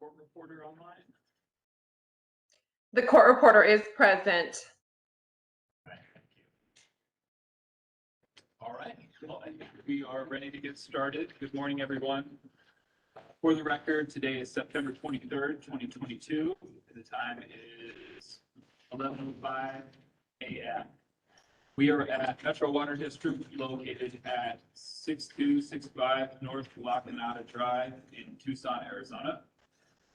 court reporter online? The court reporter is present. Thank you. All right, well, I think we are ready to get started. Good morning, everyone. For the record, today is September 23rd, 2022. The time is 11:05 a.m. We are at Metro Water District located at 6265 North La Canada Drive in Tucson, Arizona.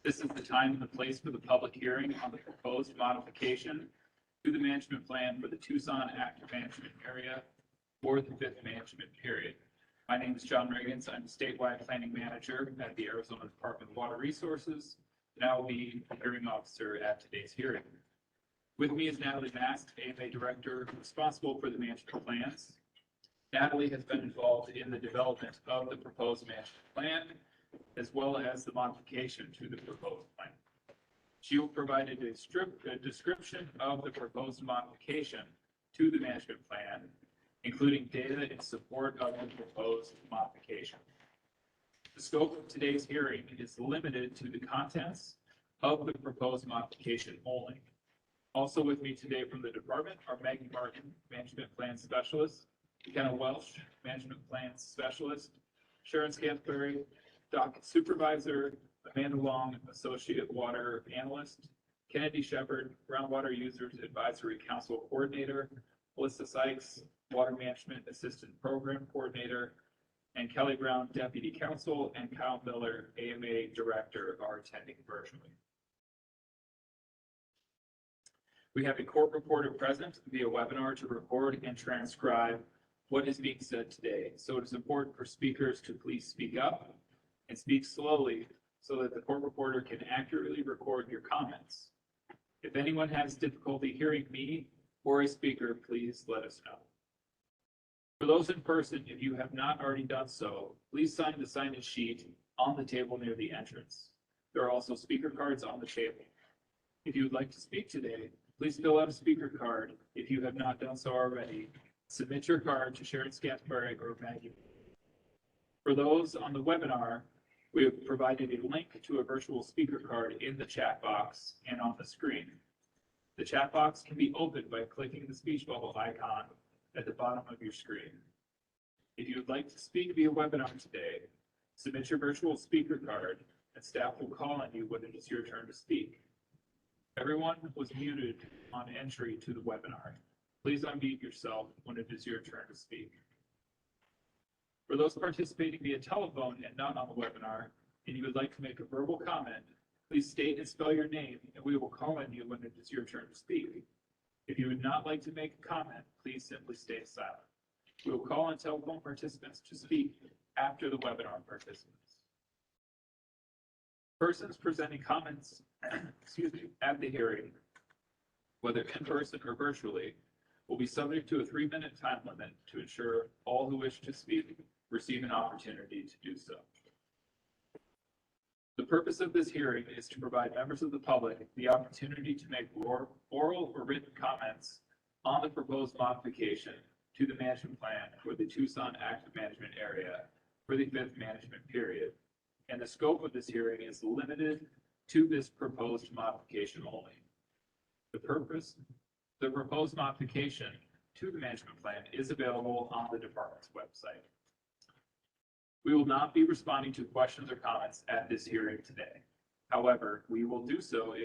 This is the time and the place for the public hearing on the proposed modification to the management plan for the Tucson active management area for the fifth management period. My name is John Riggins. I'm the statewide planning manager at the Arizona Department of Water Resources, and I will be the hearing officer at today's hearing. With me is Natalie Mast, AMA director responsible for the management plans. Natalie has been involved in the development of the proposed management plan, as well as the modification to the proposed plan. She will provide a description of the proposed modification to the management plan, including data in support of the proposed modification. The scope of today's hearing is limited to the contents of the proposed modification only. Also with me today from the department are Maggie Martin, Management Plan Specialist, Kenna Welsh, Management Plan Specialist, Sharon Scantberry, Docket Supervisor, Amanda Long, Associate Water Analyst, Kennedy Shepard, Groundwater Users Advisory Council Coordinator, Melissa Sykes, Water Management Assistant Program Coordinator, and Kelly Brown, Deputy Counsel, and Kyle Miller, AMA Director, are attending virtually. We have a court reporter present via webinar to record and transcribe what is being said today. So it is important for speakers to please speak up and speak slowly so that the court reporter can accurately record your comments. If anyone has difficulty hearing me or a speaker, please let us know. For those in person, if you have not already done so, please sign the sign-in sheet on the table near the entrance. There are also speaker cards on the table. If you would like to speak today, please fill out a speaker card. If you have not done so already, submit your card to Sharon Scantberry or Maggie. For those on the webinar, we have provided a link to a virtual speaker card in the chat box and on the screen. The chat box can be opened by clicking the speech bubble icon at the bottom of your screen. If you would like to speak via webinar today, submit your virtual speaker card and staff will call on you when it is your turn to speak. Everyone was muted on entry to the webinar. Please unmute yourself when it is your turn to speak. For those participating via telephone and not on the webinar, and you would like to make a verbal comment, please state and spell your name, and we will call on you when it is your turn to speak. If you would not like to make a comment, please simply stay silent. We will call on telephone participants to speak after the webinar participants. Persons presenting comments at the hearing, whether in person or virtually, will be subject to a 3-minute time limit to ensure all who wish to speak receive an opportunity to do so. The purpose of this hearing is to provide members of the public the opportunity to make oral or written comments on the proposed modification to the management plan for the Tucson active management area for the fifth management period. And the scope of this hearing is limited to this proposed modification only. The proposed modification to the management plan is available on the department's website. We will not be responding to questions or comments at this hearing today. However, we will do so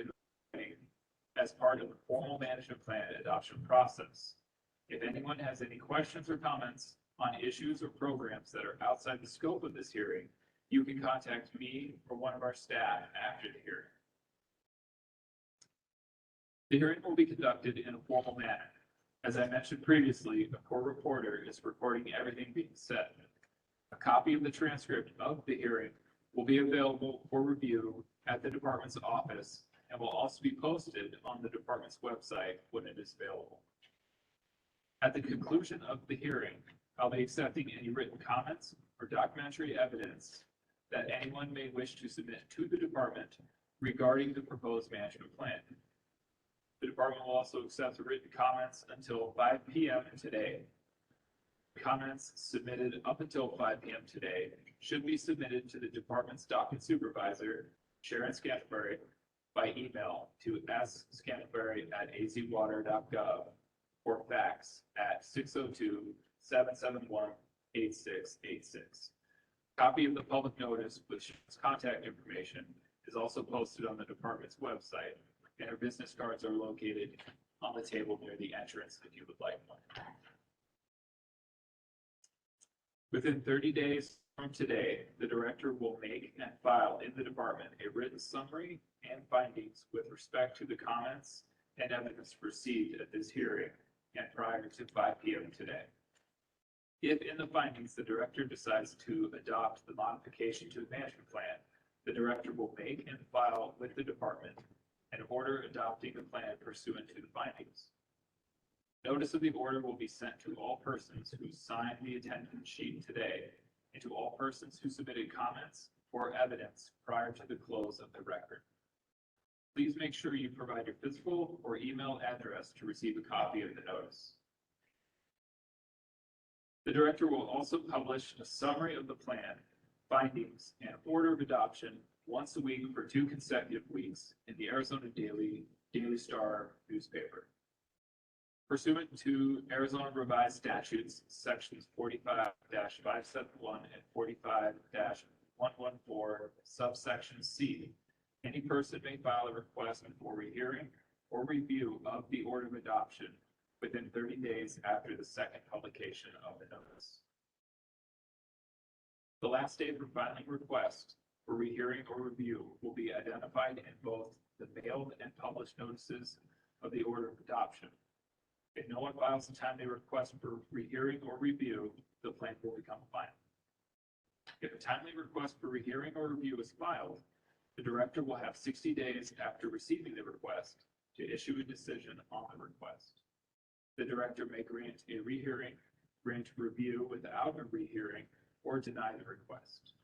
as part of the formal management plan adoption process. If anyone has any questions or comments on issues or programs that are outside the scope of this hearing, you can contact me or one of our staff after the hearing. The hearing will be conducted in a formal manner. As I mentioned previously, a court reporter is recording everything being said. A copy of the transcript of the hearing will be available for review at the department's office and will also be posted on the department's website when it is available. At the conclusion of the hearing, I'll be accepting any written comments or documentary evidence that anyone may wish to submit to the department regarding the proposed management plan. The department will also accept written comments until 5 p.m. today. Comments submitted up until 5 p.m. today should be submitted to the department's docket supervisor Sharon Scantlebury by email to scanterbury@azwater.gov or fax at 602-771-8686. Copy of the public notice with Sharon's contact information is also posted on the department's website, and her business cards are located on the table near the entrance if you would like one. Within 30 days from today, the director will make and file in the department a written summary and findings with respect to the comments and evidence received at this hearing and prior to 5 p.m. today. If in the findings, the director decides to adopt the modification to the management plan, the director will make and file with the department an order adopting the plan pursuant to the findings. Notice of the order will be sent to all persons who signed the attendance sheet today and to all persons who submitted comments or evidence prior to the close of the record. Please make sure you provide your physical or email address to receive a copy of the notice. The director will also publish a summary of the plan, findings, and order of adoption once a week for 2 consecutive weeks in the Arizona Daily Star newspaper. Pursuant to Arizona Revised Statutes, sections 45-571 and 45-114, subsection C, any person may file a request for rehearing or review of the order of adoption within 30 days after the second publication of the notice. The last day for filing request for rehearing or review will be identified in both the mailed and published notices of the order of adoption. If no one files a timely request for rehearing or review, the plan will become final. If a timely request for rehearing or review is filed, the director will have 60 days after receiving the request to issue a decision on the request. The director may grant a rehearing, grant review without a rehearing, or deny the request.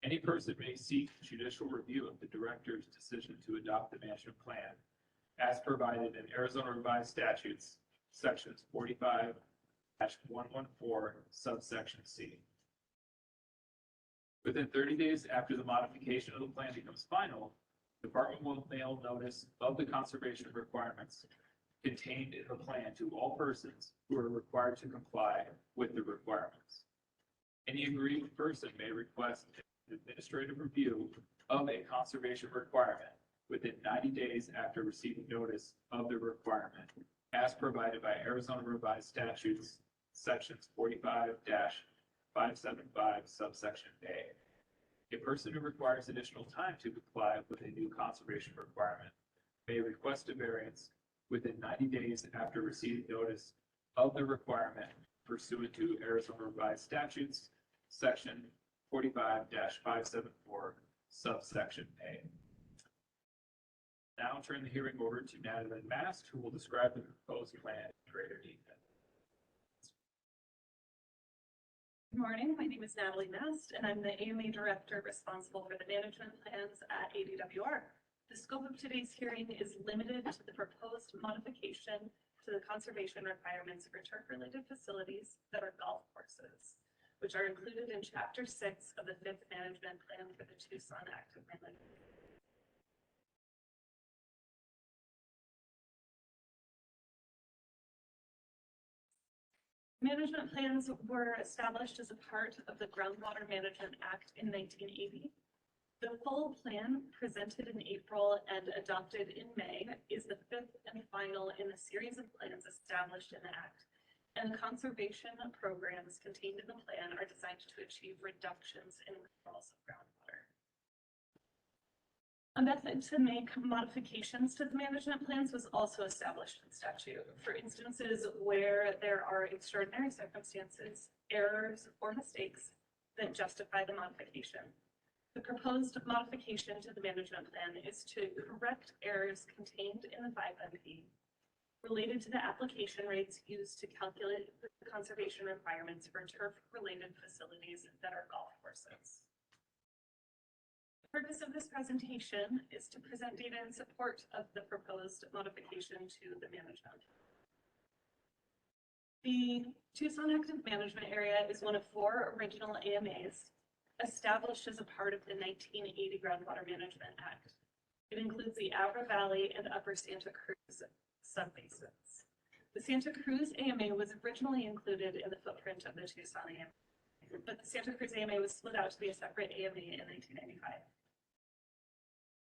Any person may seek judicial review of the director's decision to adopt the management plan as provided in Arizona Revised Statutes, sections 45-114, subsection C. Within 30 days after the modification of the plan becomes final, the department will mail notice of the conservation requirements contained in the plan to all persons who are required to comply with the requirements. Any aggrieved person may request an administrative review of a conservation requirement within 90 days after receiving notice of the requirement, as provided by Arizona Revised Statutes, sections 45-575, subsection A. A person who requires additional time to comply with a new conservation requirement may request a variance within 90 days after receiving notice of the requirement pursuant to Arizona Revised Statutes, section 45-574, subsection A. Now turn the hearing over to Natalie Mast, who will describe the proposed plan in greater detail. Good morning, my name is Natalie Mast, and I'm the AMA Director responsible for the management plans at ADWR. The scope of today's hearing is limited to the proposed modification to the conservation requirements for turf-related facilities that are golf courses, which are included in Chapter 6 of the 5th Management Plan for the Tucson Active Management. Management plans were established as a part of the Groundwater Management Act in 1980. The full plan presented in April and adopted in May is the 5th and final in a series of plans established in the Act, and the conservation programs contained in the plan are designed to achieve reductions in withdrawals of groundwater. A method to make modifications to the management plans was also established in statute for instances where there are extraordinary circumstances, errors, or mistakes that justify the modification. The proposed modification to the management plan is to correct errors contained in the 5MP related to the application rates used to calculate the conservation requirements for turf-related facilities that are golf courses. The purpose of this presentation is to present data in support of the proposed modification to the management. The Tucson Active Management Area is one of 4 original AMAs established as a part of the 1980 Groundwater Management Act. It includes the Abra Valley and Upper Santa Cruz subbasins. The Santa Cruz AMA was originally included in the footprint of the Tucson AMA, but the Santa Cruz AMA was split out to be a separate AMA in 1995.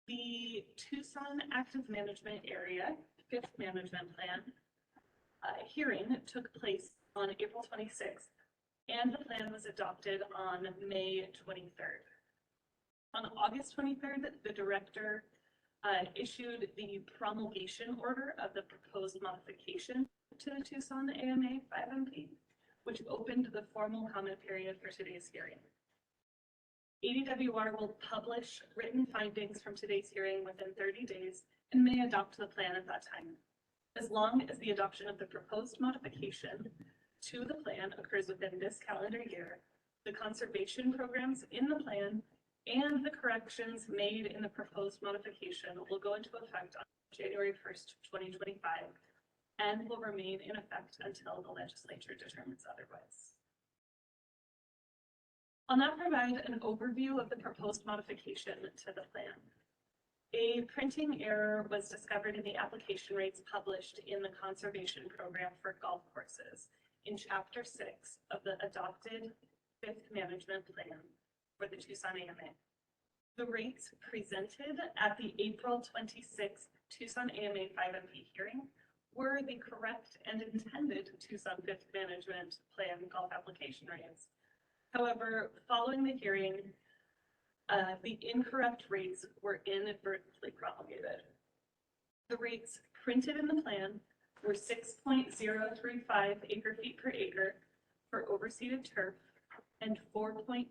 The Tucson Active Management Area, 5th Management Plan, hearing took place on April 26th, and the plan was adopted on May 23rd. On August 23rd, the director issued the promulgation order of the proposed modification to the Tucson AMA 5MP, which opened the formal comment period for today's hearing. ADWR will publish written findings from today's hearing within 30 days and may adopt the plan at that time. As long as the adoption of the proposed modification to the plan occurs within this calendar year, the conservation programs in the plan and the corrections made in the proposed modification will go into effect on January 1st, 2025, and will remain in effect until the legislature determines otherwise. I'll now provide an overview of the proposed modification to the plan. A printing error was discovered in the application rates published in the conservation program for golf courses in Chapter 6 of the adopted 5th Management Plan for the Tucson AMA. The rates presented at the April 26th Tucson AMA 5MP hearing were the correct and intended Tucson 5th Management Plan golf application rates. However, following the hearing, the incorrect rates were inadvertently promulgated. The rates printed in the plan were 6.035 acre-feet per acre for overseeded turf and 4.36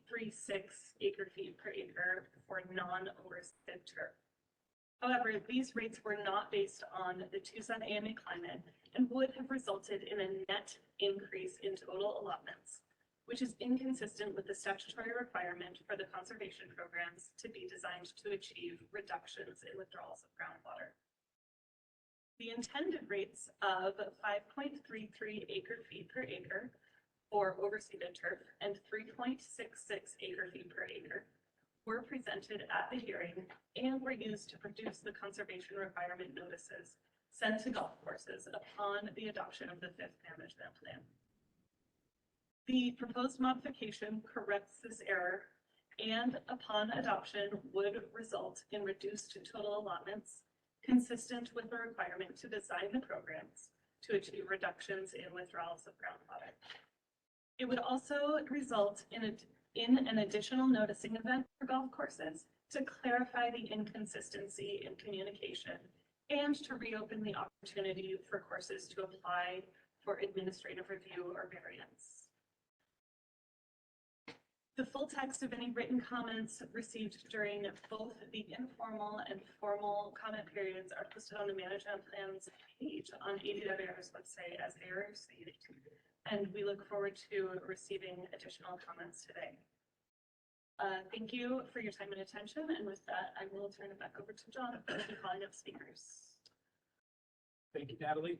acre-feet per acre for non-overseeded turf. However, these rates were not based on the Tucson AMA climate and would have resulted in a net increase in total allotments, which is inconsistent with the statutory requirement for the conservation programs to be designed to achieve reductions in withdrawals of groundwater. The intended rates of 5.33 acre-feet per acre for overseeded turf and 3.66 acre-feet per acre were presented at the hearing and were used to produce the conservation requirement notices sent to golf courses upon the adoption of the 5th Management Plan. The proposed modification corrects this error and upon adoption would result in reduced total allotments consistent with the requirement to design the programs to achieve reductions in withdrawals of groundwater. It would also result in an additional noticing event for golf courses to clarify the inconsistency in communication and to reopen the opportunity for courses to apply for administrative review or variance. The full text of any written comments received during both the informal and formal comment periods are posted on the management plans page on ADWR's website as they are received. And we look forward to receiving additional comments today. Thank you for your time and attention. And with that, I will turn it back over to John for the calling of speakers. Thank you, Natalie.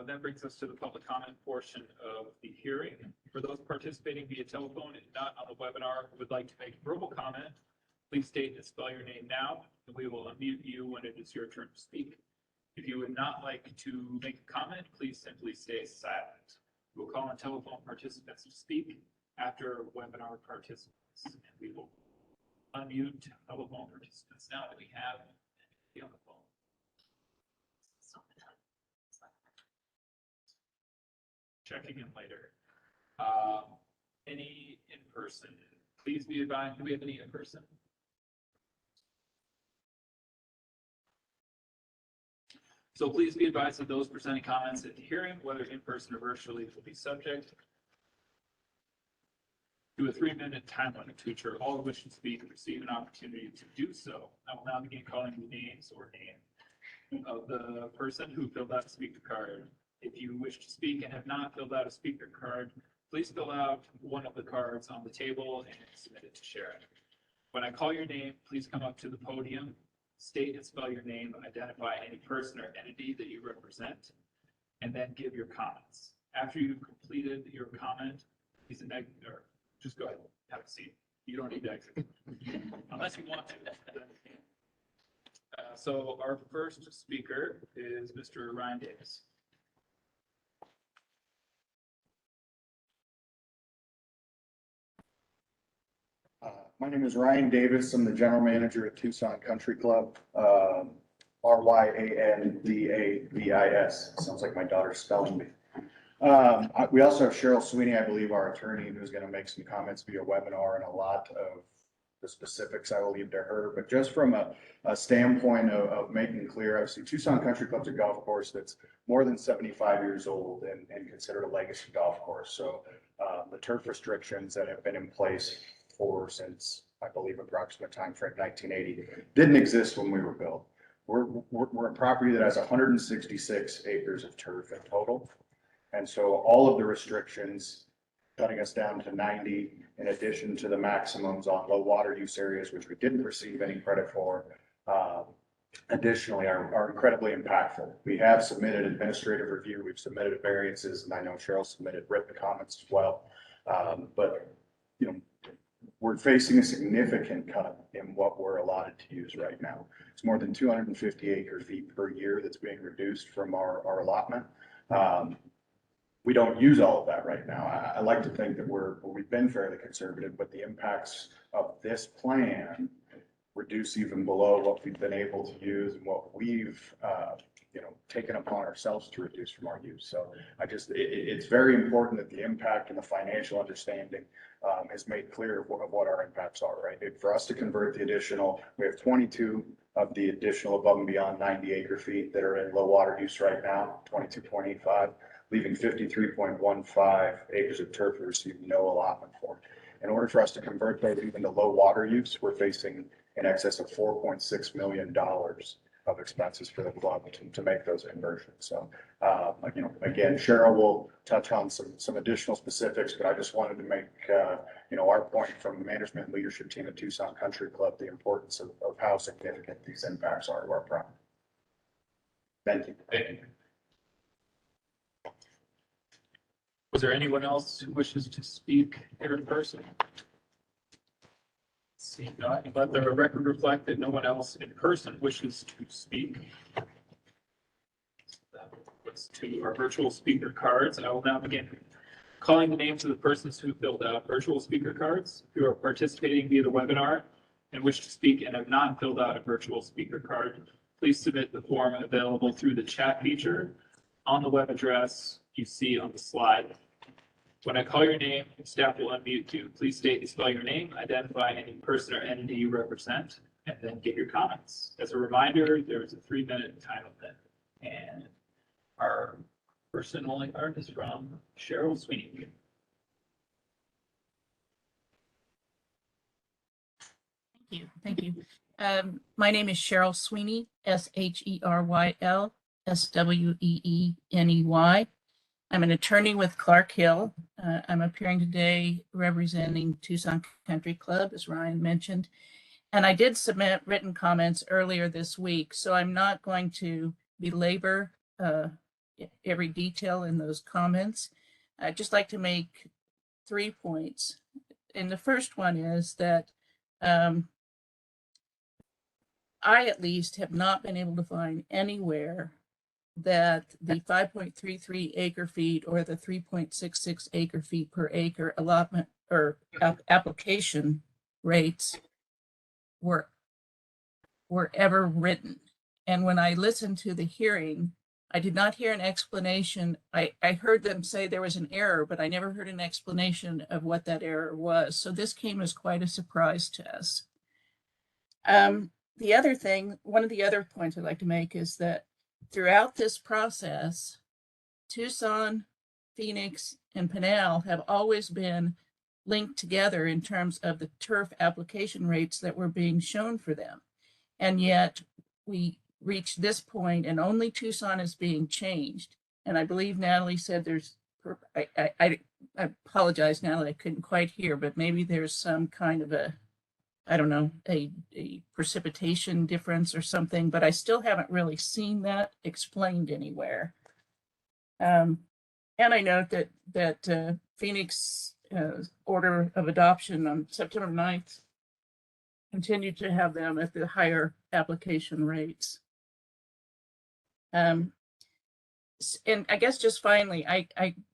That brings us to the public comment portion of the hearing. For those participating via telephone and not on the webinar who would like to make a verbal comment, please state and spell your name now, and we will unmute you when it is your turn to speak. If you would not like to make a comment, please simply stay silent. We'll call on telephone participants to speak after webinar participants, and we will unmute telephone participants now that we have you on the phone. Checking in later. Any in person? Please be advised. Do we have any in person? So please be advised that those presenting comments at the hearing, whether in person or virtually, will be subject to a 3-minute time limit to ensure all who wish to speak receive an opportunity to do so. I will now begin calling the names or name of the person who filled out a speaker card. If you wish to speak and have not filled out a speaker card, please fill out one of the cards on the table and submit it to Sharon. When I call your name, please come up to the podium, state and spell your name, identify any person or entity that you represent, and then give your comments. After you've completed your comment, please just go ahead and have a seat. You don't need to exit. Unless you want to. So our first speaker is Mr. Ryan Davis. My name is Ryan Davis. I'm the general manager at Tucson Country Club. Ryandavis. Sounds like my daughter's spelling me. We also have Cheryl Sweeney, I believe, our attorney, who's going to make some comments via webinar, and a lot of the specifics I will leave to her. But just from a standpoint of making clear, obviously Tucson Country Club's a golf course that's more than 75 years old and considered a legacy golf course. So the turf restrictions that have been in place since, I believe, approximate time frame 1980 didn't exist when we were built. We're a property that has 166 acres of turf in total. And so all of the restrictions cutting us down to 90, in addition to the maximums on low water use areas, which we didn't receive any credit for, additionally are incredibly impactful. We have submitted administrative review, we've submitted variances, and I know Cheryl submitted written comments as well. But you know, we're facing a significant cut in what we're allotted to use right now. It's more than 250 acre feet per year that's being reduced from our allotment. We don't use all of that right now. I like to think that we've been fairly conservative, but the impacts of this plan reduce even below what we've been able to use and what we've taken upon ourselves to reduce from our use. So it's very important that the impact and the financial understanding is made clear of what our impacts are, right? For us to convert the additional, we have 22 of the additional above and beyond 90 acre feet that are in low water use right now, 22.85, leaving 53.15 acres of turf we received no allotment for. In order for us to convert that even to low water use, we're facing in excess of $4.6 million of expenses for the club to make those conversions. So, again, Cheryl will touch on some additional specifics, but I just wanted to make, our point from the management and leadership team at Tucson Country Club, the importance of how significant these impacts are to our property. Thank you. Thank you. Was there anyone else who wishes to speak here in person? See none, let the record reflect that no one else in person wishes to speak. That was to our virtual speaker cards. I will now begin calling the names of the persons who filled out virtual speaker cards, who are participating via the webinar and wish to speak and have not filled out a virtual speaker card. Please submit the form available through the chat feature on the web address you see on the slide. When I call your name, staff will unmute you. Please state and spell your name, identify any person or entity you represent, and then give your comments. As a reminder, there is a 3-minute time limit. And our first and only card is from Cheryl Sweeney. Thank you. My name is Cheryl Sweeney, SHERYL SWEENEY. I'm an attorney with Clark Hill. I'm appearing today representing Tucson Country Club, as Ryan mentioned. And I did submit written comments earlier this week, so I'm not going to belabor every detail in those comments. I'd just like to make 3 points. And the first one is that I, at least, have not been able to find anywhere that the 5.33 acre feet or the 3.66 acre feet per acre allotment or application rates were ever written. And when I listened to the hearing, I did not hear an explanation. I heard them say there was an error, but I never heard an explanation of what that error was. So this came as quite a surprise to us. The other thing, one of the other points I'd like to make is that throughout this process, Tucson, Phoenix, and Pinal have always been linked together in terms of the turf application rates that were being shown for them. And yet we reached this point and only Tucson is being changed. And I believe Natalie said there's, I apologize, Natalie, I couldn't quite hear, but maybe there's some kind of a, I don't know, a precipitation difference or something, but I still haven't really seen that explained anywhere. And I note that Phoenix order of adoption on September 9th, continue to have them at the higher application rates. And I guess just finally,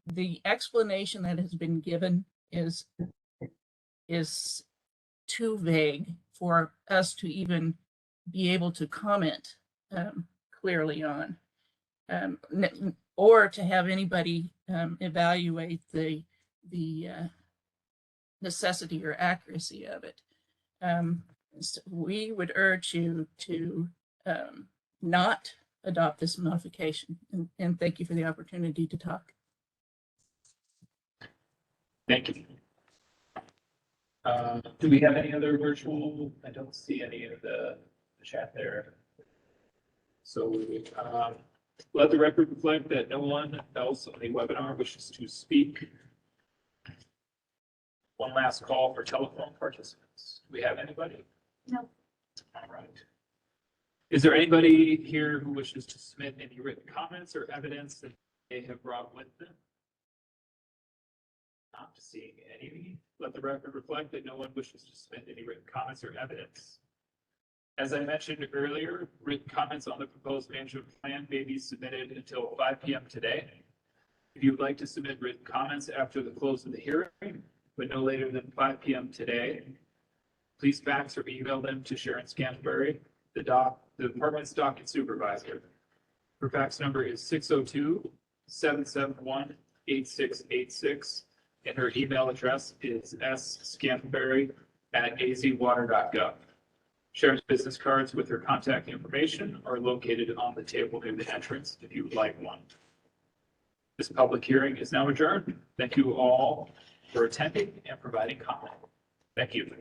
the explanation that has been given is too vague for us to even be able to comment clearly on, or to have anybody evaluate the necessity or accuracy of it. So we would urge you to not adopt this modification, and thank you for the opportunity to talk. Thank you. Do we have any other virtual? I don't see any of the chat there. So let the record reflect that no one else on the webinar wishes to speak. One last call for telephone participants. Do we have anybody? No. All right. Is there anybody here who wishes to submit any written comments or evidence that they have brought with them? Not seeing any. Let the record reflect that no one wishes to submit any written comments or evidence. As I mentioned earlier, written comments on the proposed management plan may be submitted until 5 p.m. today. If you would like to submit written comments after the close of the hearing, but no later than 5 p.m. today, please fax or email them to Sharon Scantlebury, the department's docket supervisor. Her fax number is 602-771-8686, and her email address is scantlebury@azwater.gov. Sharon's business cards with her contact information are located on the table near the entrance if you would like one. This public hearing is now adjourned. Thank you all for attending and providing comment. Thank you.